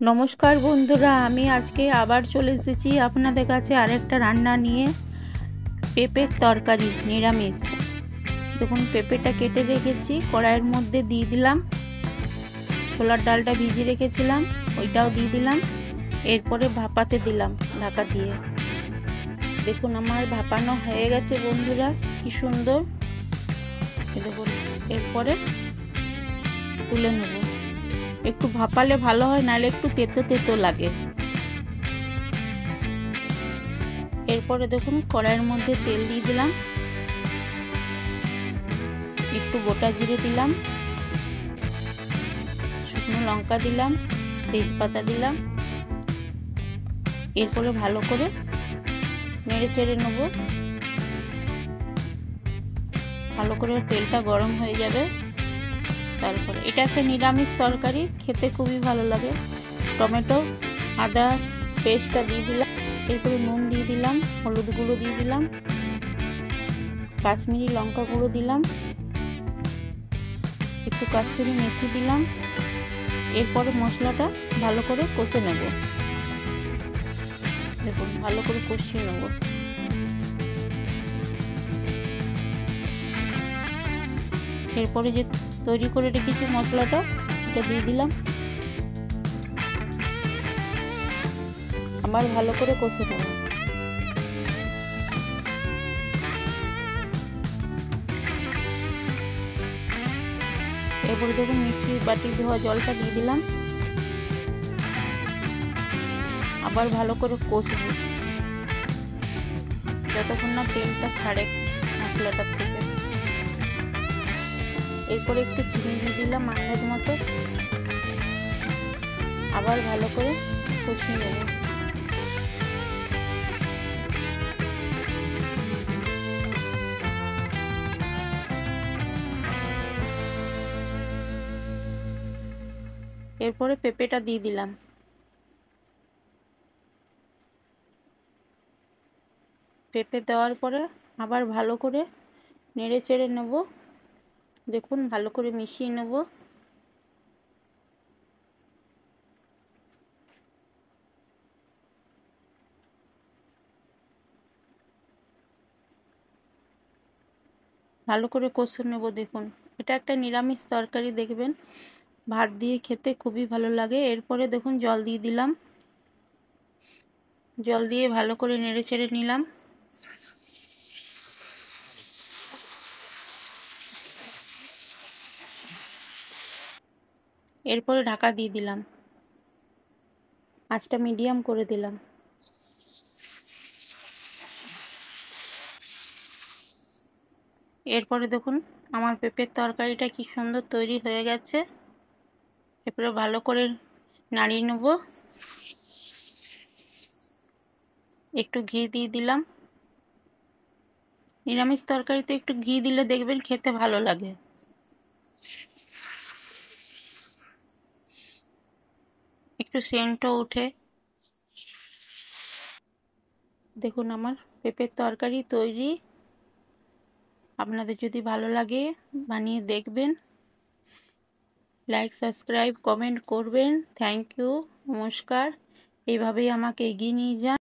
নমস্কার বন্ধুরা, আমি আজকে আবার চলে এসেছি আপনাদের কাছে আরেকটা রান্না নিয়ে। পেঁপের তরকারি নিরামিষ। দেখুন, পেঁপেটা কেটে রেখেছি, কড়াইয়ের মধ্যে দিয়ে দিলাম। ছোলার ডালটা ভিজিয়ে রেখেছিলাম, ওইটাও দিয়ে দিলাম। এরপরে ভাপাতে দিলাম ঢাকা দিয়ে। দেখুন, আমার ভাপানো হয়ে গেছে বন্ধুরা, কি সুন্দর। দেখুন, এরপরে তুলে নেব। একটু ভাপালে ভালো হয়, নাহলে একটু তেতো তেতো লাগে। এরপরে দেখুন, কড়াইয়ের মধ্যে তেল দিয়ে দিলাম, একটু গোটা জিরে দিলাম, শুকনো লঙ্কা দিলাম, তেজপাতা দিলাম। এরপরে ভালো করে নেড়ে চেড়ে নেব। ভালো করে তেলটা গরম হয়ে যাবে। তারপরে এটা একটা নিরামিষ তরকারি, খেতে খুবই ভালো লাগে। টমেটো আদা পেস্টটা দিয়ে দিলাম। এরপরে নুন দিয়ে দিলাম, হলুদ গুঁড়ো দিয়ে দিলাম, কাশ্মীরি লঙ্কা গুঁড়ো দিলাম, একটু কস্তুরি মেথি দিলাম। এরপরে মশলাটা ভালো করে কষে নেব। দেখুন, ভালো করে কষিয়ে নেব। এরপরে যে তৈরি করে রেখেছি মশলাটা, এটা দিয়ে দিলাম। আবার ভালো করে কষে নেব। এরপরে দেখুন, মিক্সির বাটি ধোয়া জলটা দিয়ে দিলাম। আবার ভালো করে কষবো যতক্ষণ না তেলটা ছাড়ে মশলাটার থেকে। এরপরে একটু চিনি দিয়ে দিলাম আন্দাজ মতো। আবার ভালো করে কষিয়ে নেব। এরপরে পেঁপেটা দিয়ে দিলাম। পেঁপে দেওয়ার পরে আবার ভালো করে নেড়ে চেড়ে নেব। দেখুন, ভালো করে মিশিয়ে নেব। ভালো করে কষে নেব। দেখুন, এটা একটা নিরামিষ তরকারি, দেখবেন ভাত দিয়ে খেতে খুবই ভালো লাগে। এরপরে দেখুন, জল দিয়ে দিলাম। জল দিয়ে ভালো করে নেড়ে চেড়ে নিলাম। এরপরে ঢাকা দিয়ে দিলাম, আঁচটা মিডিয়াম করে দিলাম। এরপরে দেখুন, আমার পেঁপের তরকারিটা কি সুন্দর তৈরি হয়ে গেছে। এরপরে ভালো করে নাড়িয়ে নেব। একটু ঘি দিয়ে দিলাম। নিরামিষ তরকারিতে একটু ঘি দিলে দেখবেন খেতে ভালো লাগে। একটু সেন্টও ওঠে। দেখুন, আমার পেঁপের তরকারি তৈরি। আপনাদের যদি ভালো লাগে বানিয়ে দেখবেন। লাইক, সাবস্ক্রাইব, কমেন্ট করবেন। থ্যাংক ইউ, নমস্কার। এইভাবেই আমাকে এগিয়ে নিয়ে যান।